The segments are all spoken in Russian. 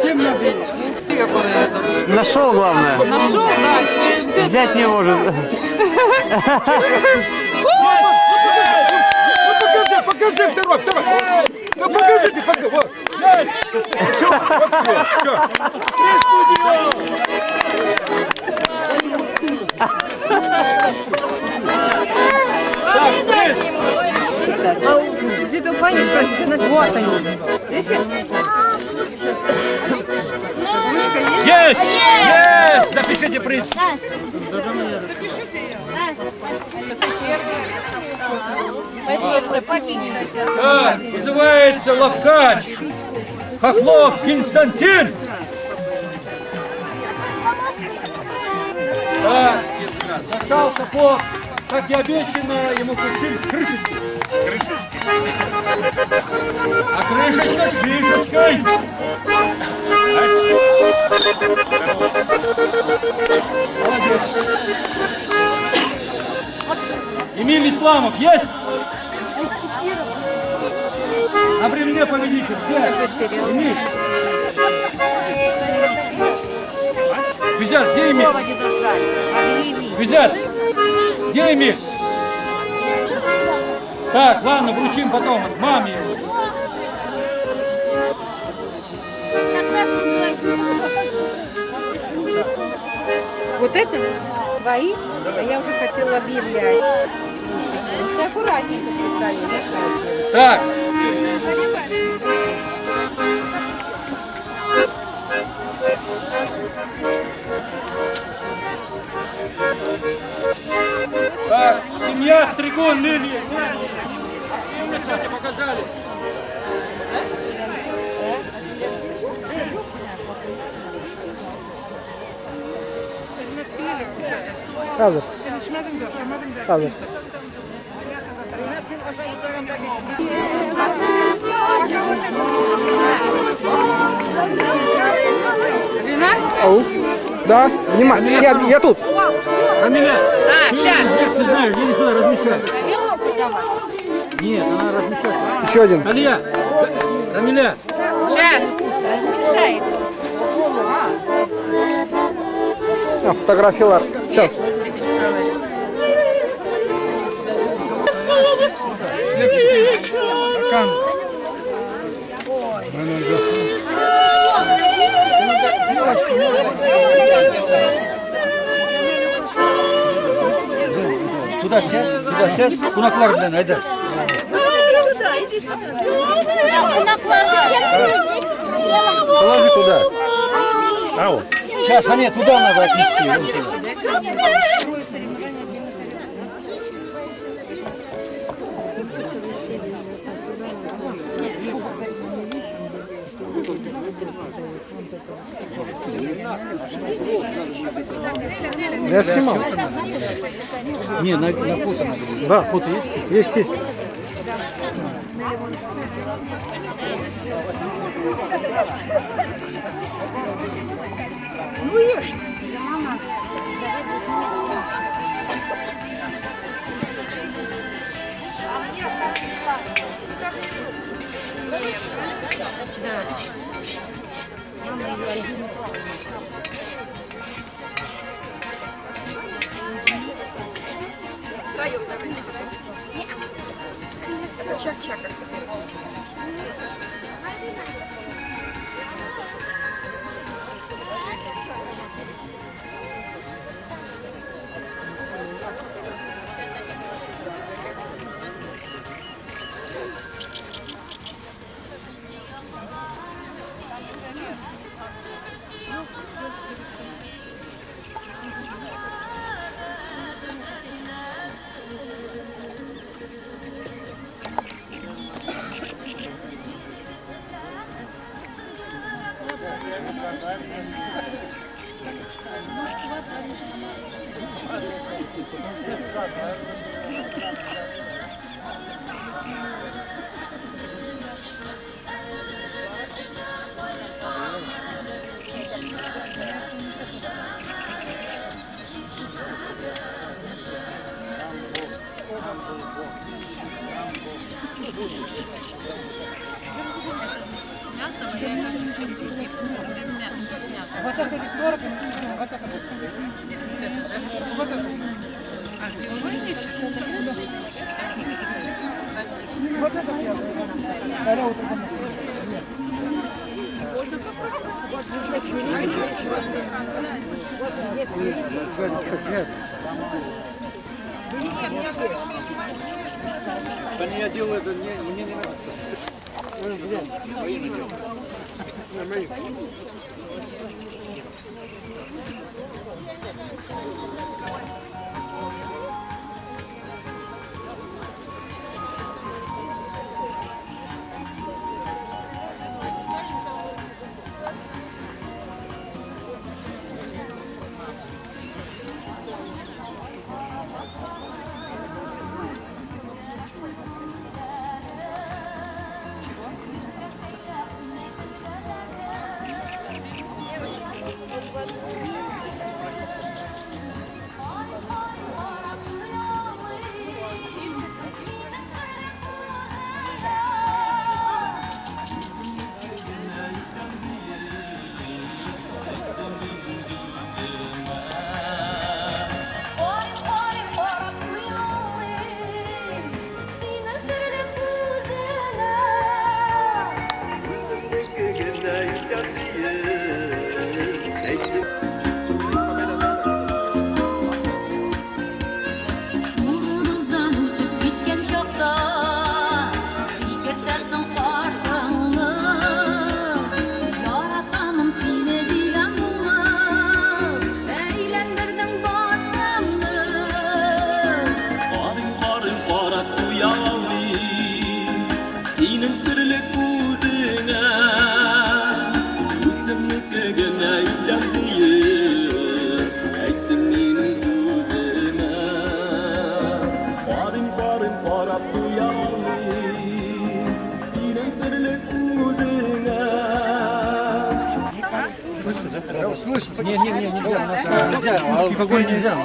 Кем надо? Нашел, главное. Нашел, да. Взять не может. Покажи, второй. Ну покажите, вот. Все. Где-то в бане спросите, вот они. Есть! Запишите приз. Называется ловкач Хохлов Константин. Достал сапог, как и обещано, ему купили крышечки. А крышечка с шишечкой. Молодец. Эмиль Исламов есть? На бремне победитель. Где? Эмиль. Гюзель, где Эмиль? Гюзель, где Эмиль? Так, ладно, вручим потом маме. Вот это твои? А я уже хотела объявлять. Ты аккуратненько поставил, мешаешь. Так. Так, семья Стригун, Лилия. Вы мне сегодня показали. Kaldır. Kaldır. Ау. Да, внимание. Я тут. Рамиля. Сейчас. Я знаю, иди сюда, размещай. Нет, она размещает. Еще один. Алия. Рамиля. Сейчас. Размешай. Фотография. Сейчас. Сюда сядь, кунаклар bilen, haydi. Положи туда. Ау. Сейчас, Ханя, туда надо отнести. Я снимал. Не, на фото надо. Да, фото есть? Есть. Ну ешь. Чак-чак. Да не, я делаю это, мне не надо. Слышите? Не, нельзя. Алкоголь нельзя.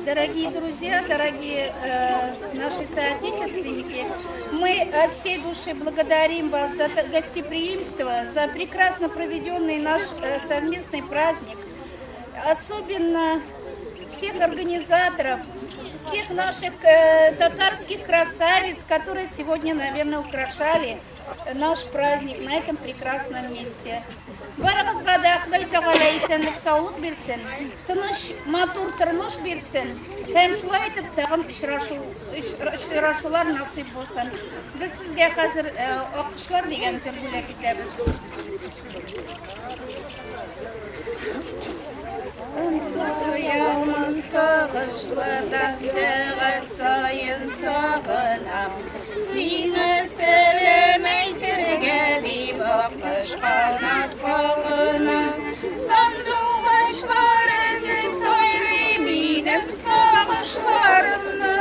Дорогие друзья, дорогие наши соотечественники, мы от всей души благодарим вас за гостеприимство, за прекрасно проведенный наш совместный праздник. Особенно всех организаторов, всех наших татарских красавиц, которые сегодня, наверное, украшали наш праздник на этом прекрасном месте. Барыгызга да Худай Тагала исәнлек, саулык бирсен, тыныч, матур тормыш бирсен. Hem şulay etip tağım işraşular nasip olsun. Biz sizge hazır okuşlar degen jirgule gidemiz. Yaman sağışlardan sağat sayın sağınam. Seni sevemeydir gelip akış kanat bağına. Sandığı ezip soyrim benim sağışlarımı.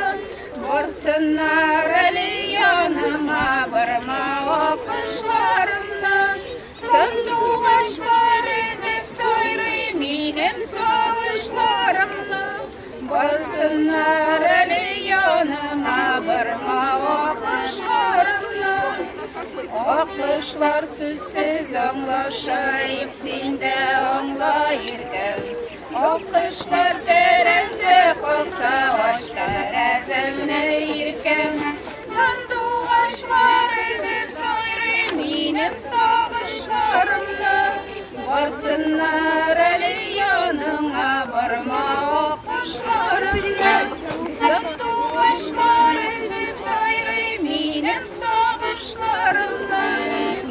Varsınlar eli yanıma varma akışlarımı. Sandığı ezip soyrim benim sağışlarımı. Varsınlar eli yanıma varma akışlarımı. Akışlar süzsüz anlaşayıp sinde anlayırken. Akışlar tereze kalsa aç terezenle yirken. Sandığı aşlar ezip soyrim benim sağışlarımla. Varsınlar eli yanıma varma akışlarımla. Sandığı aşlar ezip soyrim benim sağışlarımla.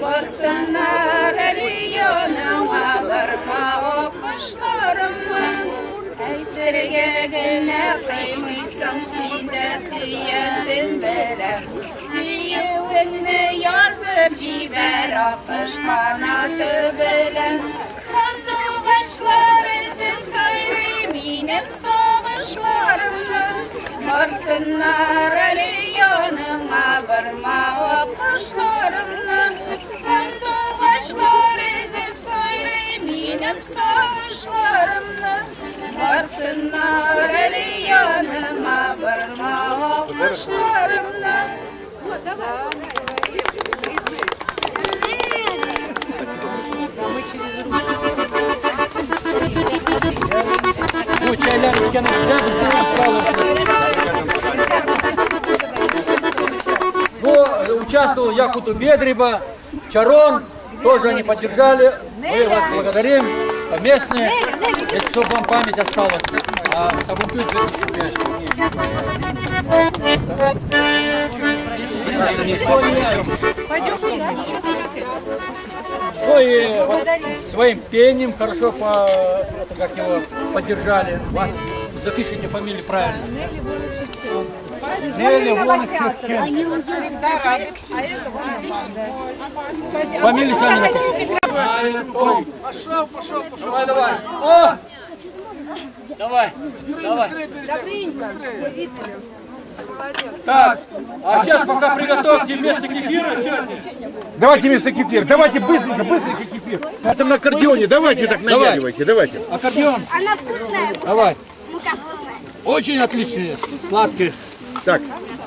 Varsınlar eli yanıma varma akışlarımla. Eytirge gene kıymıysan sinde siyesin belem. Siyevini yazıp jiber akış kanatı belem. Sandığı başlar ezip sayrim benim sağışlarımla. Varsınlar eli yanıma varma akışlarımla. Sandığı başlar ezip sayrim benim sağışlarımla. Varsınlar eli yanıma varma akışlarımla. Bu çaylar dükkanı güzel Bu участвовал Якуту Бедреба, Чарон, тоже они поддержали. Мы вас благодарим, местные, это чтобы вам память осталась. А Сабунтуй Ну и вот своим пением хорошо как его поддержали. Вас запишите фамилии правильно. Неля, вон их фамилии сами напишите. Пошел. Давай. О! Давай. Так, а сейчас пока приготовьте вместо кефира. Давайте вместо кефир, давайте быстренько кефир. А там на аккордеоне, давайте так наяривайте, давайте. Аккордеон. Она вкусная. Давай. Мука вкусная. Очень отличные, сладкие. Так,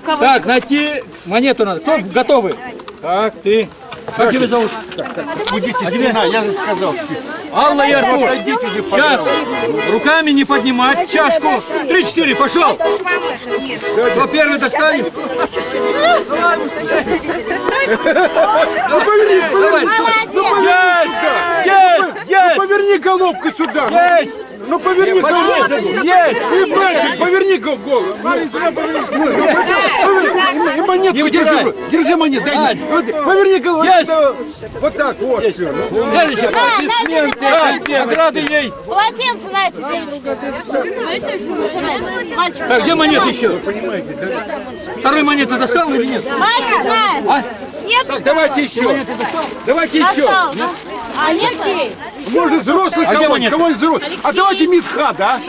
Так, найти монету надо. Кто готовы? Так, ты. Как тебя зовут? будете спина, я же сказал. Алла и Артур. Отойдите же, Сейчас. Руками не поднимать чашку. 3-4, пошел. Кто первый достанет? Давай. Есть. Поверни головку сюда. Есть. Ну поверни головку. Есть. И братчик, поверни голову. И монетку Не держи. вытирай. Держи монету. дай. Вот, поверни голову. Есть. Вот так, вот. Все. Следующий. Так, награды ей. Полотенце, знаете, девочка. Так, где монеты еще? Второй монеты достал или нет? Мальчик знает. А? Нет, Так, давайте еще. Давайте еще. достал. А нет, Может взрослый А где кого-нибудь, монеты? кого-нибудь взрослый. А давайте мисха, да?